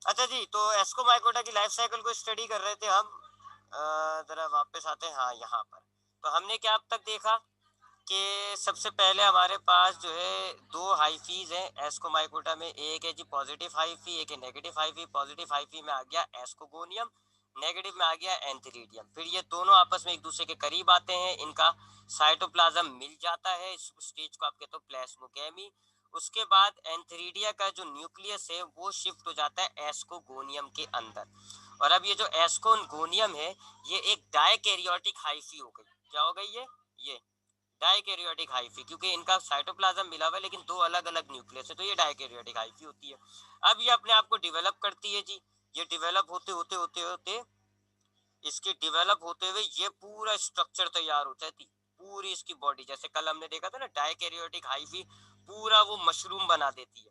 अच्छा जी, तो एस्कोमाइकोटा की लाइफ साइकिल को स्टडी कर रहे थे हम। जरा वापस आते हैं, हाँ यहाँ पर। तो हमने क्या अब तक देखा कि सबसे पहले हमारे पास जो है दो हाइफीज हैं एस्कोमाइकोटा में। एक है जी पॉजिटिव हाइफी, एक है नेगेटिव हाइफी। पॉजिटिव हाइफी में आ गया एस्कोगोनियम, नेगेटिव में आ गया एंथीरिडियम। फिर ये दोनों आपस में एक दूसरे के करीब आते हैं, इनका साइटोप्लाज्म मिल जाता है, इस स्टेज को आप कहते हो प्लाज्मोगेमी। उसके बाद एंथीरिडिया का जो न्यूक्लियस है वो शिफ्ट हो जाता है एस्कोगोनियम के अंदर। और अब ये जो एस्कोगोनियम है ये एक डायकैरियोटिक हाइफी हो गई। क्या हो गई ये डायकैरियोटिक हाइफी, क्योंकि इनका साइटोप्लाज्म मिला हुआ है लेकिन दो अलग अलग न्यूक्लियस है, तो ये डायकैरियोटिक हाइफी होती है। अब ये अपने आप को डेवलप करती है जी। ये डेवलप होते होते होते होते इसके डेवलप होते हुए ये पूरा स्ट्रक्चर तैयार हो जाती, पूरी इसकी बॉडी। जैसे कल हमने देखा था ना डायकैरियोटिक हाइफी, पूरा वो मशरूम बना देती है।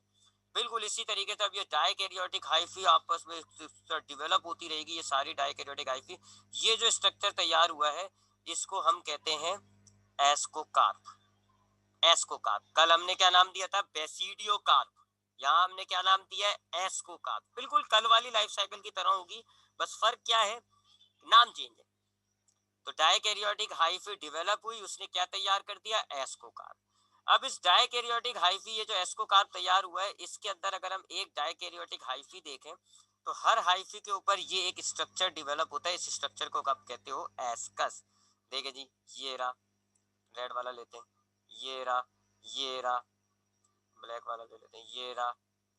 बिल्कुल इसी तरीके से अब ये डायकैरियोटिक हाइफी आपस में डेवलप होती रहेगी, ये सारी डायकैरियोटिक हाइफी। ये जो स्ट्रक्चर तैयार हुआ है इसको हम कहते हैं एस्कोकार्प। एस्कोकार्प, कल हमने क्या नाम दिया था, बेसिडियोकार्प। यहाँ हमने क्या नाम दिया है, एस्कोकार्प। बिल्कुल कल वाली लाइफ साइकिल की तरह होगी, बस फर्क क्या है, नाम चेंज है। तो डायकैरियोटिक हाइफी डेवलप हुई, उसने क्या तैयार कर दिया, एस्कोकार्प। अब इस डायकैरियोटिक हाइफी, ये जो एस्कोकार्प तैयार हुआ है, इसके अंदर अगर हम एक डायकैरियोटिक हाइफी देखें तो हर हाइफी के ऊपर ये एक स्ट्रक्चर डेवलप होता है। इस स्ट्रक्चर को आप कहते हो एस्कस। देखे जी, ये रहा, रेड वाला लेते हैं, ये रहा, ये रहा, ब्लैक वाला ले लेते हैं, ये रहा।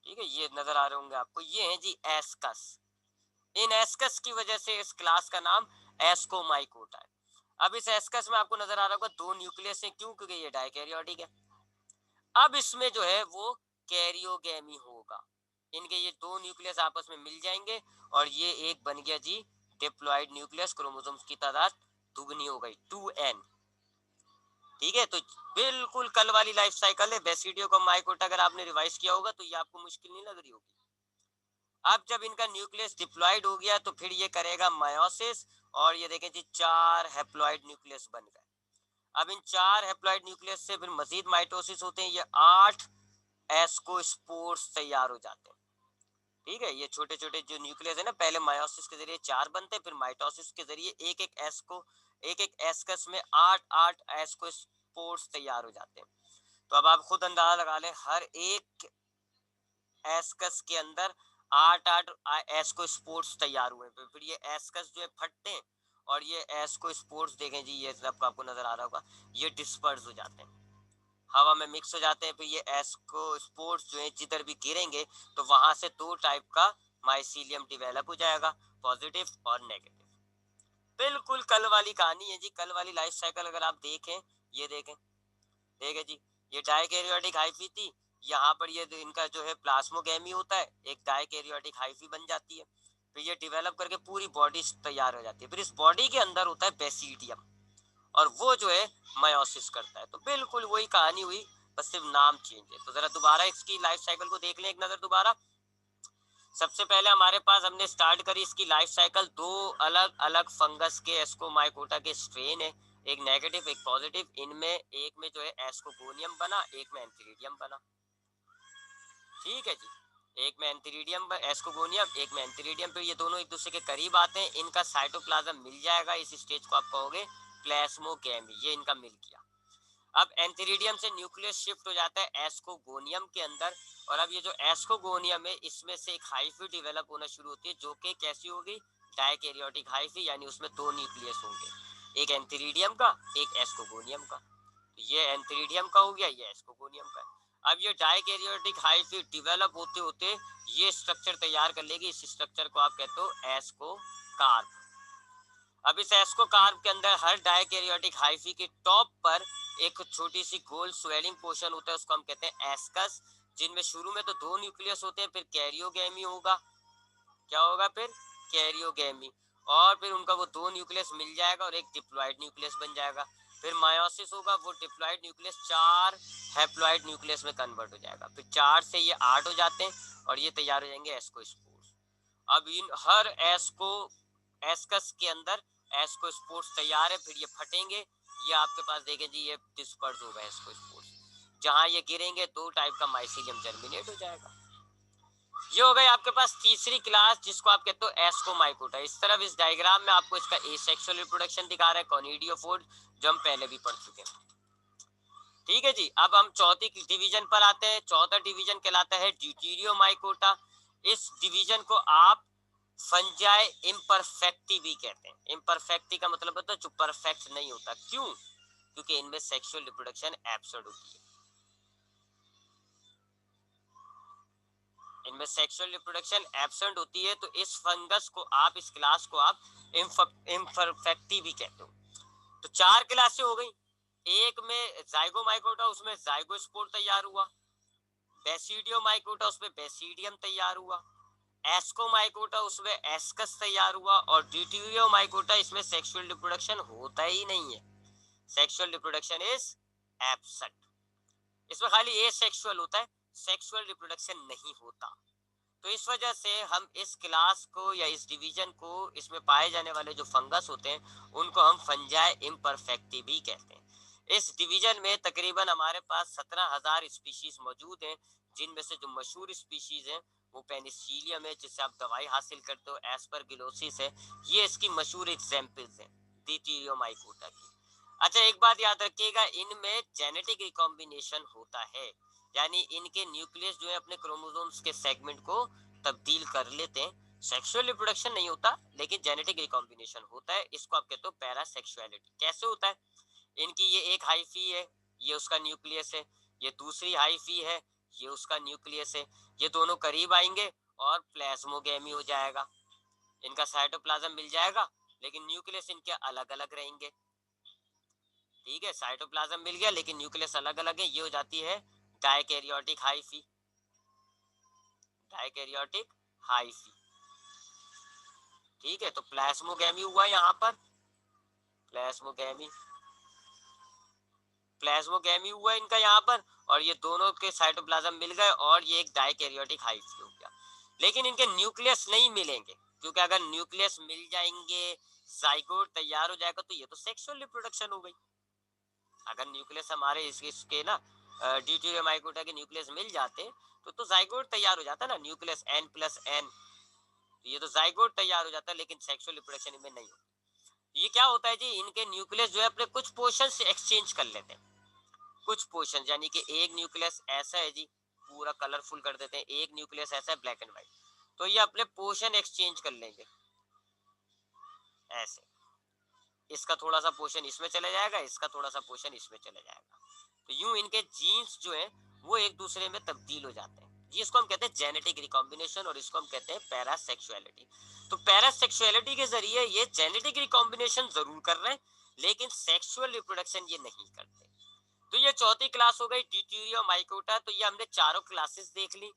ठीक है, ये नजर आ रहे होंगे आपको, ये है जी एस्कस। इन एस्कस की वजह से इस क्लास का नाम एस्कोमाइकोटा है। अब इस एस्कस में आपको नजर आ रहा होगा दो न्यूक्लियस है, क्यों, क्योंकि ये डायकैरियोटिक है। अब इसमें जो है वो कैरियोगेमी होगा, इनके ये दो न्यूक्लियस आपस में मिल जाएंगे और ये एक बन गया जी डिप्लॉइड न्यूक्लियस। क्रोमोसोम्स की तादाद दुगनी हो गई, 2n। ठीक है, तो बिल्कुल कल वाली लाइफ साइकिल है बेसिडियो का माइकोटा। अगर आपने रिवाइज किया होगा तो ये आपको मुश्किल नहीं लग रही होगी। अब जब इनका न्यूक्लियस डिप्लॉइड हो गया तो फिर ये करेगा मायोसिस, और ये देखें जी चार हैप्लॉइड न्यूक्लियस बन गए। अब इन चार हैप्लॉइड न्यूक्लियस से फिर मजीद माइटोसिस होते हैं, ये 8 एस्कोस्पोर्स तैयार हो जाते हैं। ठीक है, ये छोटे छोटे जो न्यूक्लियस है ना, पहले मायोसिस के जरिए चार बनते हैं, फिर माइटोसिस के जरिए एक एक एस्को, एक एक एस्कस में 8 एस्कोस्पोर्स तैयार हो जाते हैं। तो अब आप खुद अंदाजा लगा लें, हर एक एस्कस के अंदर 8 एस्को स्पोर्ट्स तैयार हुए, फिर ये एस्कस जो है फटते हैं और ये एस्को स्पोर्ट्स देखें जी, ये सब आपको नजर आ रहा होगा, ये डिस्पर्स हो जाते हैं, हवा में मिक्स हो जाते हैं। फिर ये एस्को स्पोर्ट्स जो है जिधर भी गिरेंगे तो वहां से दो टाइप का माइसीलियम डेवलप हो जाएगा, पॉजिटिव और नेगेटिव। बिल्कुल कल वाली कहानी है जी, कल वाली लाइफ साइकिल अगर आप देखें, ये देखें, देखें जी, ये डायकैरियोटिक हाइफी थी, यहाँ पर ये इनका जो है प्लाज्मोगेमी होता है, एक डायकैरियोटिक हाइफी बन जाती है। फिर ये डेवलप करके पूरी बॉडी तैयार हो जाती है, फिर इस बॉडी के अंदर होता है बेसिडियम, और वो जो है मायोसिस करता है। तो बिल्कुल वही कहानी हुई, बस सिर्फ नाम चेंज है। तो जरा दोबारा इसकी लाइफ साइकिल को देख लें एक नजर दोबारा। सबसे पहले हमारे पास हमने स्टार्ट करी इसकी लाइफ साइकिल, दो अलग अलग फंगस के एस्कोमाइकोटा के स्ट्रेन है, एक नेगेटिव एक पॉजिटिव। इनमें एक में जो है एस्कोगोनियम बना, एक में एंथीरिडियम बना। ठीक है जी, एक में एंथीरिडियम एस्कोगोनियम, एक में एंथीरिडियम। फिर ये दोनों एक दूसरे के करीब आते हैं, इनका साइटोप्लाज्म मिल जाएगा, इस स्टेज को आप कहोगे प्लाज्मोगेमी, ये इनका मिल गया। अब एंथीरिडियम से न्यूक्लियस शिफ्ट हो जाता है एस्कोगोनियम के अंदर, और अब ये जो एस्कोगोनियम है इसमें से एक हाइफी डेवलप होना शुरू होती है, जो कि कैसी होगी, डायकैरियोटिक हाइफी, यानी उसमें दो न्यूक्लियस होंगे, एक एंथीरिडियम का एक एस्कोगोनियम का। तो ये एंथीरिडियम का हो गया, ये एस्कोगोनियम का है। अब ये डायकैरियोटिक हाइफी डेवलप होते होते ये स्ट्रक्चर तैयार कर लेगी, इस स्ट्रक्चर को आप कहते हो एस्कोकार्प। अब इस एस्कोकार्प के अंदर हर डायकैरियोटिक हाइफी के टॉप पर एक छोटी सी गोल स्वेलिंग पोर्शन होता है, उसको हम कहते हैं एस्कस, जिनमें शुरू में तो दो न्यूक्लियस होते हैं, फिर कैरियोगेमी होगा। क्या होगा फिर, कैरियोगेमी। और फिर उनका वो दो न्यूक्लियस मिल जाएगा और एक डिप्लॉइड न्यूक्लियस बन जाएगा। फिर मायोसिस होगा, वो डिप्लॉइड न्यूक्लियस चार हैप्लॉइड न्यूक्लियस में कन्वर्ट हो जाएगा, फिर चार से ये 8 हो जाते हैं और ये तैयार हो जाएंगे एस्कोस्पोर्स। अब इन हर एस्को एस्कस के अंदर एस्को स्पोर्ट्स तैयार है, फिर ये फटेंगे, ये आपके पास देखें जी ये डिस्पर्स होगा एस्को स्पोर्ट्स, जहां ये गिरेंगे दो टाइप का माइसीलियम जर्मिनेट हो जाएगा। ये हो गई आपके पास तीसरी क्लास, जिसको आप कहते हो एस्कोमाइकोटा। इस तरफ इस डायग्राम में आपको इसका एसेक्सुअल रिप्रोडक्शन दिखा रहा है, कॉनिडियोफोर्ड, जो हम पहले भी पढ़ चुके हैं। ठीक है जी, अब हम चौथी डिवीजन पर आते हैं। चौथा डिवीजन कहलाता है ड्यूटेरियोमाइकोटा। इस डिवीजन को आप फंजाई इम्परफेक्टी भी कहते हैं। इम्परफेक्टी का मतलब होता है जो परफेक्ट नहीं होता। क्यों? क्योंकि इनमें सेक्सुअल रिप्रोडक्शन एब्सेंट होती है। इनमें सेक्सुअल रिप्रोडक्शन एब्सेंट होती है, तो इस फंगस को आप, इस क्लास को आप इम्परफेक्टी भी कहते हो। तो चार क्लासें हो गई। एक में जाइगोमाइकोटा, उसमें जाइगोस्पोर तैयार हुआ। बेसिडियोमाइकोटा, उसमें बेसिडियम तैयार हुआ। एस्कोमाइकोटा, उसमें एस्कस तैयार हुआ। और ड्यूटेरियोमाइकोटा, इसमें सेक्सुअल रिप्रोडक्शन होता ही नहीं है। Sexual reproduction is absent. इसमें खाली ए सेक्सुअल होता है, सेक्सुअल रिप्रोडक्शन नहीं होता। तो इस वजह से हम इस क्लास को या इस डिवीजन को, इसमें पाए जाने वाले जो फंगस होते हैं उनको हम फंजाई इम्परफेक्टी भी कहते हैं। इस डिवीजन में तकरीबन हमारे पास 17,000 स्पीशीज मौजूद हैं, जिनमें से जो मशहूर स्पीशीज हैं वो पेनिसिलियम है, जिससे आप दवाई हासिल करते हो, एस्परगिलोसिस है, ये इसकी मशहूर एग्जाम्पल्स हैं ड्यूटेरियोमाइकोटा की। अच्छा, एक बात याद रखिएगा, इनमें जेनेटिक रिकॉम्बिनेशन होता है, यानी इनके न्यूक्लियस जो है अपने क्रोमोसोम्स के सेगमेंट को तब्दील कर लेते हैं। सेक्सुअल रिप्रोडक्शन नहीं होता, लेकिन जेनेटिक रिकॉम्बिनेशन होता है। इसको आप कहते हो पैरासेक्सुअलिटी। कैसे होता है? इनकी ये एक हाइफी है, ये उसका न्यूक्लियस है। ये दूसरी हाइफी है, ये उसका न्यूक्लियस है। ये दोनों करीब आएंगे और प्लाज्मोगेमी हो जाएगा। इनका साइटोप्लाज्म मिल जाएगा, लेकिन न्यूक्लियस इनके अलग अलग रहेंगे। ठीक है, साइटोप्लाज्म मिल गया लेकिन न्यूक्लियस अलग अलग है, ये हो जाती है डाइकैरियोटिक हाइफी। Dikaryotic hyphae. ठीक है, तो प्लाज्मोगेमी हुआ यहाँ पर, प्लाज्मोगेमी, प्लाज्मोगेमी हुआ इनका यहाँ पर, और ये दोनों के साइटोप्लाज्म मिल गए और ये एक डाइकैरियोटिक हाइफी हो गया। लेकिन इनके न्यूक्लियस नहीं मिलेंगे, क्योंकि अगर न्यूक्लियस मिल जाएंगे, जाइगोट तैयार हो जाएगा, तो ये तो सेक्सुअल रिप्रोडक्शन हो गई। अगर न्यूक्लियस हमारे इसके ना ड्यूटेरियोमाइकोटा के न्यूक्लियस मिल जाते तो जाइगोट तैयार हो जाता ना, न्यूक्लियस N+N, ये तो जाइगोट तैयार हो जाता है, लेकिन सेक्सुअल रिप्रोडक्शन इनमें नहीं होता। ये क्या होता है जी, इनके न्यूक्लियस जो है अपने कुछ पोर्शन से एक्सचेंज कर लेते हैं। कुछ पोर्शन, यानी कि एक न्यूक्लियस ऐसा है जी, पूरा कलरफुल कर देते हैं, एक न्यूक्लियस ऐसा है ब्लैक एंड व्हाइट, तो ये अपने पोर्शन एक्सचेंज कर लेंगे ऐसे। इसका थोड़ा सा पोर्शन इसमें चला जाएगा, इसका थोड़ा सा पोर्शन इसमें चला जाएगा, तो यूं इनके जीन्स जो है वो एक दूसरे में तब्दील हो जाते हैं। जिसको हम कहते हैं जेनेटिक रिकॉम्बिनेशन, और इसको हम कहते हैं पैरासेक्सुअलिटी। तो पैरासेक्सुअलिटी के जरिए ये जेनेटिक रिकॉम्बिनेशन जरूर कर रहे हैं, लेकिन सेक्सुअल रिप्रोडक्शन ये नहीं करते। तो ये चौथी क्लास हो गई ड्यूटेरियोमाइकोटा। तो ये हमने चारों क्लासेस देख ली।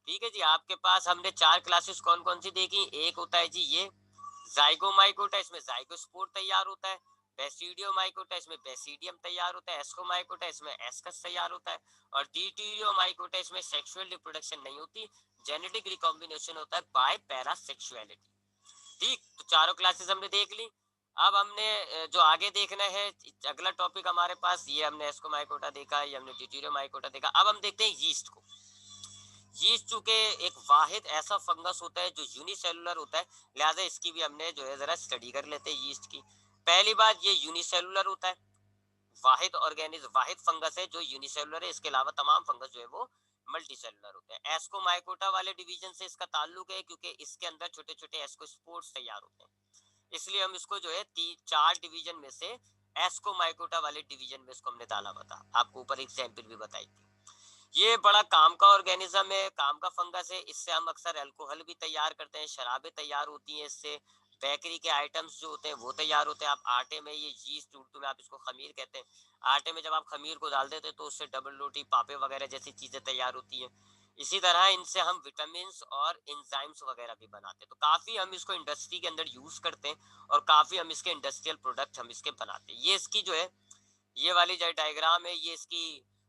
ठीक है जी, आपके पास हमने चार क्लासेस कौन कौन सी देखी। एक होता है जी ये जाइगोमाइकोटा, इसमें जाइगोस्पोर तैयार होता है। बेसिडियोमाइकोटा, इसमें बेसिडियम तैयार होता है। एस्कोमाइकोटा, इसमें एस्कस तैयार होता है। और ड्यूटेरियोमाइकोटा, इसमें सेक्सुअल रिप्रोडक्शन नहीं होती, जेनेटिक रिकॉम्बिनेशन होता है बाय पैरासेक्सुअलिटी। ठीक, तो चारों क्लासेस हमने देख ली। अब हमने जो आगे देखना है, अगला टॉपिक हमारे पास, ये हमने एस्कोमाइकोटा देखा, ये हमने ड्यूटेरियोमाइकोटा देखा। अब हम देखते हैं यीस्ट को। यीस्ट चूंकि एक वाहिद ऐसा फंगस होता है जो यूनिसेलुलर होता है, लिहाजा इसकी भी हमने जो है जरा स्टडी कर लेते हैं यीस्ट की। पहली बात, ये यूनिसेलुलर होता है, वाहिद ऑर्गेनिज्म, वाहिद फंगस है जो यूनिसेलुलर है। इसके अलावा तमाम फंगस जो है वो मल्टी सेलुलर होते हैं। एस्कोमाइकोटा वाले डिवीजन से इसका ताल्लुक है, क्योंकि इसके अंदर छोटे छोटे एस्कोस्पोर्स तैयार होते हैं, इसलिए हम इसको जो है चार डिवीजन में से एस्कोमाइकोटा वाले डिवीजन में इसको हमने डाला। बता, आपको ऊपर एग्जाम्पल भी बताई थी। ये बड़ा काम का ऑर्गेनिज्म है, काम का फंगस है। इससे हम अक्सर अल्कोहल भी तैयार करते हैं, शराबें तैयार होती हैं इससे, बेकरी के आइटम्स जो होते हैं वो तैयार होते हैं। आप आटे में, ये यीस्ट उर्दू में आप इसको खमीर कहते हैं, आटे में जब आप खमीर को डाल देते हैं तो उससे डबल रोटी, पापे वगैरह जैसी चीजें तैयार होती हैं। इसी तरह इनसे हम विटामिन और एंजाइम्स वगैरह भी बनाते हैं। तो काफी हम इसको इंडस्ट्री के अंदर यूज करते हैं, और काफी हम इसके इंडस्ट्रियल प्रोडक्ट हम इसके बनाते हैं। ये इसकी जो है, ये वाली जो डायग्राम है, ये इसकी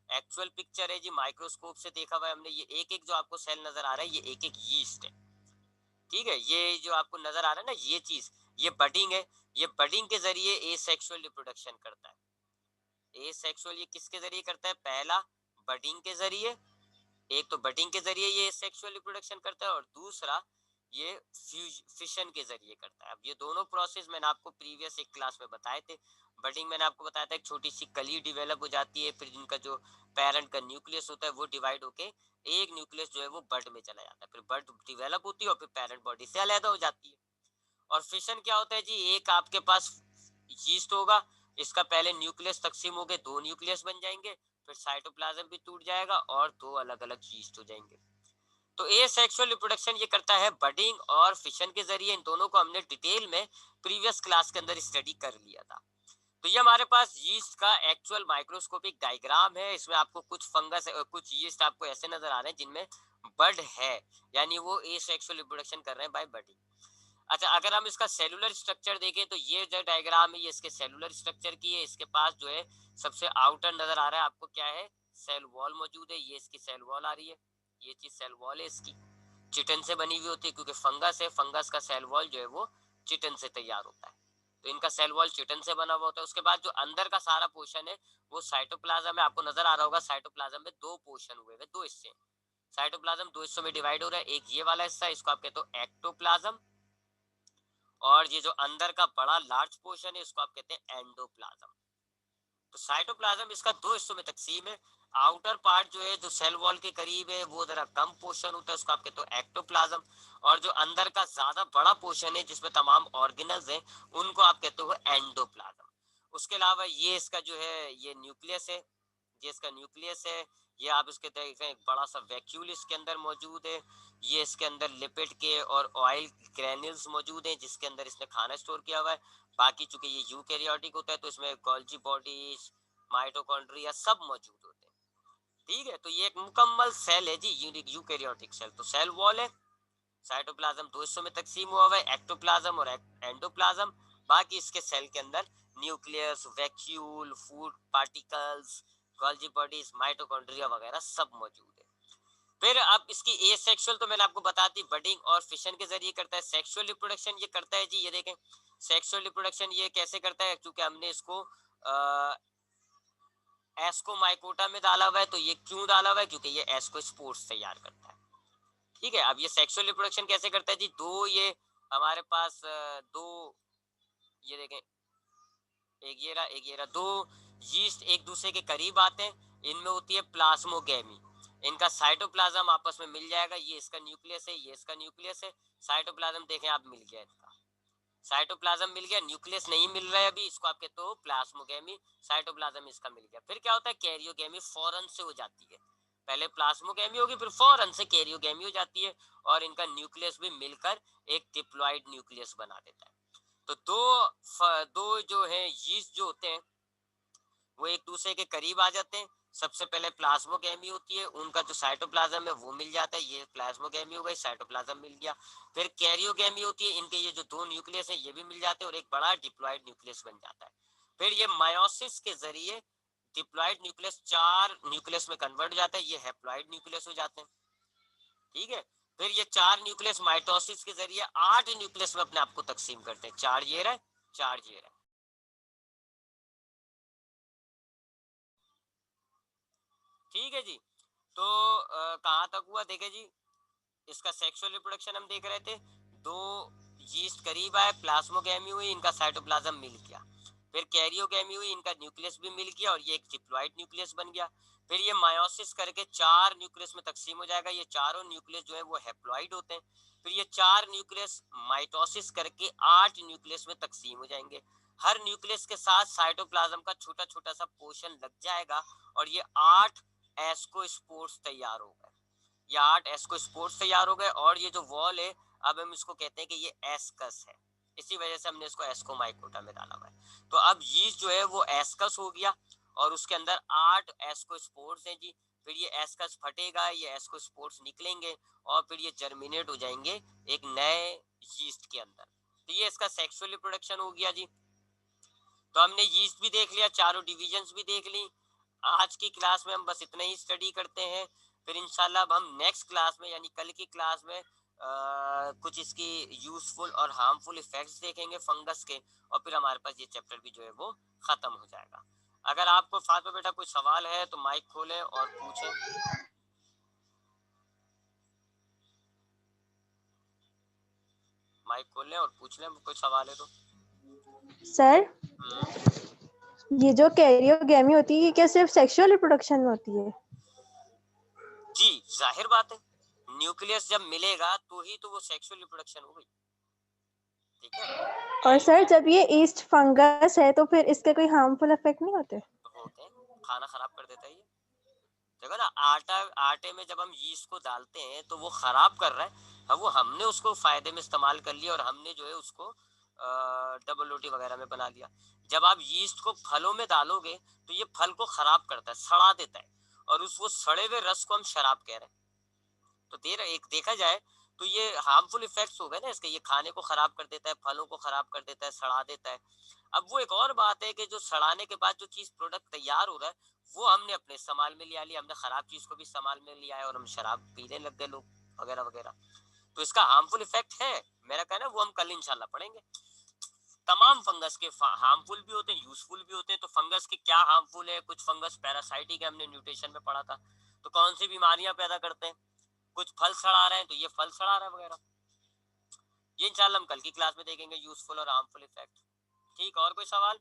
एक्चुअल पिक्चर है जी, माइक्रोस्कोप से देखा हुआ है हमने। ये एक एक जो आपको सेल नजर आ रहा है, ये एक एक यीस्ट है। ठीक है, ये जो आपको नजर आ रहा है ना, ये चीज, ये बडिंग है। ये बडिंग के जरिए एसेक्सुअल रिप्रोडक्शन करता है। एसेक्सुअल ये किसके जरिए करता है? पहला, बडिंग के जरिए, एक तो बडिंग के जरिए ये सेक्सुअल रिप्रोडक्शन करता है और दूसरा ये फिशन के जरिए करता है। अब ये दोनों प्रोसेस मैंने आपको प्रीवियस एक क्लास में बताए थे। बडिंग मैंने आपको बताया था एक छोटी सी कली डेवलप हो जाती है, फिर जिनका जो पेरेंट का न्यूक्लियस होता है वो डिवाइड होके एक न्यूक्लियस जो है वो बड में चला जाता है, फिर बड डिवेलप होती है और फिर पेरेंट बॉडी से अलग हो जाती है। और फिशन क्या होता है जी, एक आपके पास यीस्ट होगा, इसका पहले न्यूक्लियस तकसीम होके दो न्यूक्लियस बन जाएंगे, फिर साइटोप्लाज्म भी टूट जाएगा और दो अलग अलग यीस्ट हो जाएंगे। तो ए सेक्सुअल रिप्रोडक्शन ये करता है बडिंग और फिशन के जरिए। इन दोनों को हमने डिटेल में प्रीवियस क्लास के अंदर स्टडी कर लिया था। तो ये हमारे पास यीस्ट का एक्चुअल माइक्रोस्कोपिक डायग्राम है। इसमें आपको कुछ फंगस कुछ यीस्ट आपको ऐसे नजर आ रहे हैं जिनमें बड है, यानी वो ए सेक्सुअल रिप्रोडक्शन कर रहे हैं बाय बडिंग। अच्छा, अगर हम इसका सेलुलर स्ट्रक्चर देखें तो ये जो डायग्राम है ये इसके सेलुलर स्ट्रक्चर की है। इसके पास जो है सबसे आउटर नजर आ रहा है आपको क्या है, सेल वॉल मौजूद है। ये इसकी सेल वॉल आ रही है, ये चीज सेल वॉल है इसकी, चिटन से बनी हुई होती है क्योंकि फंगस है, फंगस का सेल वॉल जो है वो चिटन से तैयार होता है। तो इनका सेल वॉल चिटन से बना हुआ होता है। उसके बाद जो अंदर का सारा पोर्शन है वो साइटोप्लाज्म है। आपको नजर आ रहा होगा साइटोप्लाज्म में दो पोर्शन हुए हैं, दो हिस्से। साइटोप्लाज्म दो हिस्सों में डिवाइड हो रहा है, एक ये वाला हिस्सा इसको आप कहते हो एक्टोप्लाज्म, और ये जो अंदर का बड़ा लार्ज पोर्शन है इसको आप कहते हैं एंडोप्लाज्म। तो साइटोप्लाज्म इसका दो हिस्सों में तकसीम है। आउटर पार्ट जो है जो सेल वॉल के करीब है वो जरा कम पोर्शन होता है, उसको आप कहते हो एक्टोप्लाज्म। और जो अंदर का ज्यादा बड़ा पोर्शन है जिसमें तमाम ऑर्गेनल्स हैं उनको आप कहते हो एंडोप्लाज्म। उसके अलावा ये इसका जो है ये न्यूक्लियस है, ये इसका न्यूक्लियस है। ये आप इसके देखें एक बड़ा सा वैक्यूल इसके अंदर मौजूद है। ये इसके अंदर लिपिड के और ऑयल ग्रेन्यूल्स मौजूद हैं जिसके अंदर इसने खाना स्टोर किया हुआ है। बाकी चूंकि ये यूकैरियोटिक होता है तो इसमें गोल्जी बॉडीज, माइटोकॉन्ड्रिया सब मौजूद होते हैं। ठीक है, तो ये एक मुकम्मल सेल है जी, यूकैरियोटिक सेल। तो सेल वॉल है, साइटोप्लाज्म दो हिस्सों में तकसीम हुआ हुआ है, एक्टोप्लाज्म और एंडोप्लाज्म। बाकी इसके सेल के अंदर nucleus, vacuole, food particles, Golgi bodies, mitochondria वगैरह सब मौजूद है। फिर अब इसकी ए सेक्सुअल तो मैंने आपको बता दी, बडिंग और फिशन के जरिए करता है। सेक्सुअल रिप्रोडक्शन ये करता है जी, ये देखें सेक्सुअल रिप्रोडक्शन ये कैसे करता है, क्योंकि हमने इसको एस्कोमाइकोटा में डाला हुआ है। तो ये क्यों डाला हुआ है, क्योंकि ये एस्को स्पोर्स तैयार करता है। ठीक है, अब ये सेक्सुअल रिप्रोडक्शन कैसे करता है जी, दो ये हमारे पास दो, ये देखें एक ये रहा, दो यीस्ट एक दूसरे के करीब आते हैं, इनमें होती है प्लाज्मोगेमी। इनका साइटोप्लाज्म आपस में मिल जाएगा, ये इसका न्यूक्लियस है, ये इसका न्यूक्लियस है। साइटोप्लाज्म देखें आप मिल गया इनका, साइटोप्लाज्म मिल गया, न्यूक्लियस नहीं मिल रहा है अभी, इसको आप कहते हो प्लाज्मोगेमी। साइटोप्लाज्म इसका मिल गया, फिर क्या होता है कैरियोगेमी फौरन से हो जाती है। पहले प्लाज्मोगेमी होगी फिर फौरन से कैरियोगेमी हो जाती है और इनका न्यूक्लियस भी मिलकर एक डिप्लॉइड न्यूक्लियस बना देता है। तो दो जो है यीस्ट जो होते हैं वो एक दूसरे के करीब आ जाते हैं। सबसे पहले प्लाज्मोगेमी होती है, उनका जो साइटोप्लाज्म है वो मिल जाता है, ये प्लाज्मोगेमी हो गई, साइटोप्लाज्म मिल गया। फिर कैरियोगेमी होती है, इनके ये जो दो न्यूक्लियस है ये भी मिल जाते हैं और एक बड़ा डिप्लॉइड न्यूक्लियस बन जाता है। फिर ये मायोसिस के जरिए डिप्लॉइड न्यूक्लियस चार न्यूक्लियस में कन्वर्ट हो जाता है, ये हैप्लॉइड न्यूक्लियस हो जाते हैं। ठीक है, फिर ये चार न्यूक्लियस माइटोसिस के जरिए आठ न्यूक्लियस में अपने आप को तकसीम करते हैं, चार ये रहे, चार ये रहे। ठीक है जी, तो कहाँ तक हुआ देखे जी, इसका सेक्सुअल रिप्रोडक्शन हम देख रहे थे। दो यीस्ट करीब आए, प्लाज्मोगेमी हुई, इनका साइटोप्लाज्म मिल गया। फिर कैरियोगेमी हुई, इनका न्यूक्लियस भी मिल गया और ये एक डिप्लॉइड न्यूक्लियस बन गया। फिर ये मायोसिस करके चार न्यूक्लियस में तकसीम हो जाएगा, ये चारों न्यूक्लियस जो है वो हैप्लॉइड होते हैं। फिर ये चार न्यूक्लियस माइटोसिस करके आठ न्यूक्लियस में तकसीम हो जाएंगे। हर न्यूक्लियस के साथ साइटोप्लाज्म का छोटा छोटा सा पोर्शन लग जाएगा और ये आठ एस्कोस्पोर्स तैयार हो गए, ये आठ एस्कोस्पोर्स तैयार हो गए। और ये जो वॉल है अब हम इसको कहते हैं कि ये एस्कस है, इसी वजह से हमने इसको एस्कोमाइकोटा में डाला हुआ है। तो अब यीस्ट जो है वो एस्कस हो गया और उसके अंदर आठ एस्कोस्पोर्स हैं जी। फिर ये एस्कस फटेगा, ये एस्कोस्पोर्स निकलेंगे और फिर ये जर्मिनेट हो जाएंगे एक नए यीस्ट के अंदर। तो ये इसका सेक्सुअल रिप्रोडक्शन हो गया जी। तो हमने यीस्ट भी देख लिया, चारों डिविजन्स भी देख ली। आज की क्लास में हम बस इतना ही स्टडी करते हैं। फिर इंशाल्लाह अब हम नेक्स्ट क्लास में यानी कल की क्लास में कुछ इसकी यूजफुल और हार्मफुल इफेक्ट्स देखेंगे फंगस के, और फिर हमारे पास ये चैप्टर भी जो है वो खत्म हो जाएगा। अगर आपको फातिमा बेटा कोई सवाल है तो माइक खोलें और पूछें। माइक खोल लें और पूछ लें, कोई सवाल है तो। सर, ये जो कैरियोगेमी होती है, ये क्या सिर्फ सेक्सुअल रिप्रोडक्शन में होती है? जी, जाहिर बात है, न्यूक्लियस जब मिलेगा तो ही तो वो सेक्सुअल रिप्रोडक्शन हो गई, ठीक है। और सर, जब ये ईस्ट फंगस है तो फिर इसके कोई हार्मफुल इफेक्ट नहीं होते? होते हैं, खाना खराब कर देता है ये। देखो ना, आटे में जब हम यीस्ट को डालते हैं तो वो खराब कर रहा है, अब वो हमने उसको फायदे में इस्तेमाल कर लिया और हमने जो है उसको डबल रोटी वगैरह में बना लिया। जब आप यीस्ट को फलों में डालोगे तो ये फल को खराब करता है, सड़ा देता है, और उस वो सड़े हुए रस को हम शराब कह रहे हैं। तो एक देखा जाए तो ये हार्मफुल इफेक्ट्स हो गए ना इसके, ये खाने को खराब कर देता है, फलों को खराब कर देता है, सड़ा देता है। अब वो एक और बात है कि जो सड़ाने के बाद जो चीज प्रोडक्ट तैयार हो रहा है वो हमने अपने इस्तेमाल में लिया, हमने खराब चीज को भी इस्तेमाल में लिया है और हम शराब पीने लग गए लोग वगैरह वगैरह। तो इसका हार्मफुल इफेक्ट है, मेरा कहना है वो हम कल इंशाल्लाह पढ़ेंगे। तमाम फंगस के हार्मफुल भी होते हैं, यूजफुल भी होते हैं। तो फंगस के क्या हार्मफुल है, कुछ फंगस पैरासाइटिक है, हमने न्यूट्रिशन में पढ़ा था। तो कौन सी बीमारियां पैदा करते हैं, कुछ फल सड़ा रहे हैं तो ये फल सड़ा रहा है वगैरह। ये इंशाल्लाह हम कल की क्लास में देखेंगे, यूजफुल और हार्मफुल इफेक्ट। ठीक, और कोई सवाल?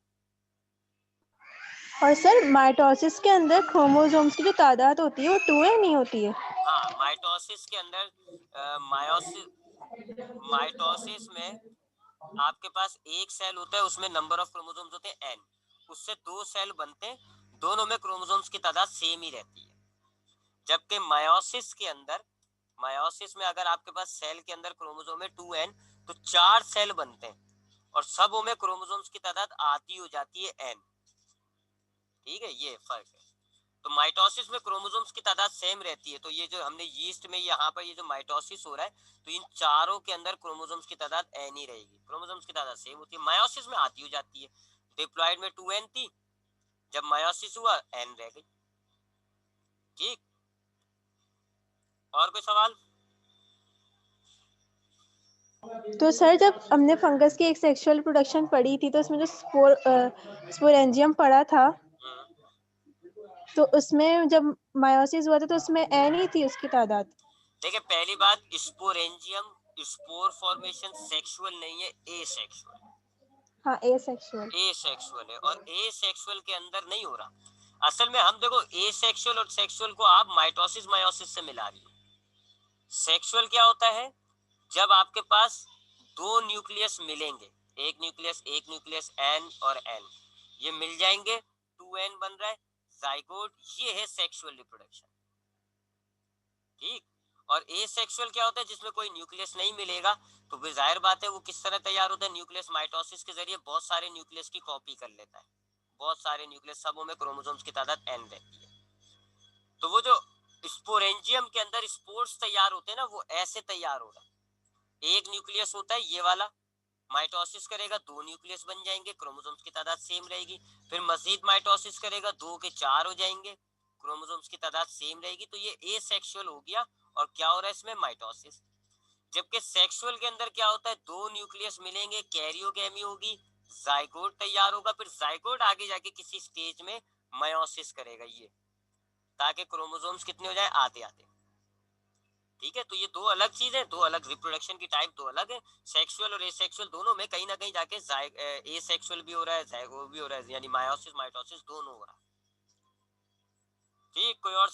और सर, माइटोसिस के अंदर क्रोमोसोम्स की जो तादाद होती है वो 2n नहीं होती है? हाँ, माइटोसिस के अंदर मायोसिस माइटोसिस में आपके पास एक सेल होता है, उसमें नंबर ऑफ क्रोमोसोम्स होते हैं n, उससे दो सेल बनते हैं, दोनों में क्रोमोसोम्स की तादाद सेम ही रहती है। जबकि मायोसिस में अगर आपके पास सेल के अंदर क्रोमोसोम है 2n, तो 4 सेल बनते हैं और सबों में क्रोमोसोम्स की तादाद आधी हो जाती है n। ठीक है, ये फर्क है। तो माइटोसिस में क्रोमोसोम्स की तादाद सेम रहती है। तो ये जो हमने यीस्ट में यहाँ पर ये जो माइटोसिस हो रहा है तो इन चारों के अंदर क्रोमोसोम्स की तादाद n ही रहेगी, क्रोमोसोम्स की तादाद सेम होती है। मायोसिस में आधी हो जाती है, डिप्लॉइड में 2n थी, जब मायोसिस हुआ n रह गई। ठीक, और कोई सवाल? तो सर, जब हमने फंगस की एक सेक्सुअल रिप्रोडक्शन पढ़ी थी तो उसमें जो स्पोरेंजियम पढ़ा था, तो उसमें जब मायोसिस हुआ था तो उसमें n ही थी उसकी तादाद। देखिए, पहली बात, स्पोरेंजियम स्पोर फॉर्मेशन सेक्सुअल नहीं है, एसेक्सुअल। हाँ, एसेक्सुअल। एसेक्सुअल है, और एसेक्सुअल के अंदर नहीं हो रहा। असल में हम देखो, एसेक्सुअल और सेक्सुअल को आप माइटोसिस मायोसिस से मिला रही हो। सेक्सुअल क्या होता है, जब आपके पास दो न्यूक्लियस मिलेंगे, एक न्यूक्लियस एन और एन, ये मिल जाएंगे, 2n बन रहा है, जाइगोट, ये है सेक्सुअल रिप्रोडक्शन। ठीक, और एसेक्सुअल क्या होता है, जिसमें कोई न्यूक्लियस नहीं मिलेगा। तो फिर जाहिर बात है वो किस तरह तैयार होता है, न्यूक्लियस माइटोसिस के जरिए बहुत सारे न्यूक्लियस की कॉपी कर लेता है, बहुत सारे न्यूक्लियस, सबों में क्रोमोसोम्स की तादाद n रहती है। तो वो जो स्पोरेंजियम के अंदर स्पोर्स तैयार होते हैं ना, वो ऐसे तैयार हो रहा है। एक न्यूक्लियस होता है ये वाला, माइटोसिस करेगा, दो न्यूक्लियस बन जाएंगे, क्रोमोसोम्स की तादाद सेम रहेगी। फिर मजीद माइटोसिस करेगा, 2 के 4 हो जाएंगे, क्रोमोसोम्स की तादाद सेम रहेगी। तो ये एसेक्सुअल हो गया, और क्या हो रहा है इसमें, माइटोसिस। जबकि सेक्सुअल के अंदर क्या होता है, दो न्यूक्लियस मिलेंगे, कैरियोगेमी होगी, जाइगोट तैयार होगा, फिर जाइगोट आगे जाके किसी स्टेज में मायोसिस करेगा, ये ताकि क्रोमोसोम्स कितने हो जाए, आधे आधे। ठीक है, तो ये दो अलग चीज है, दो अलग रिप्रोडक्शन की टाइप, दो अलग है। सेक्सुअल और एसेक्सुअल दोनों में कहीं ना कहीं जाके एसेक्सुअल भी हो रहा है, जाइगो भी हो रहा है, यानी मायोसिस माइटोसिस दोनों हो रहा है। ठीक, कोई और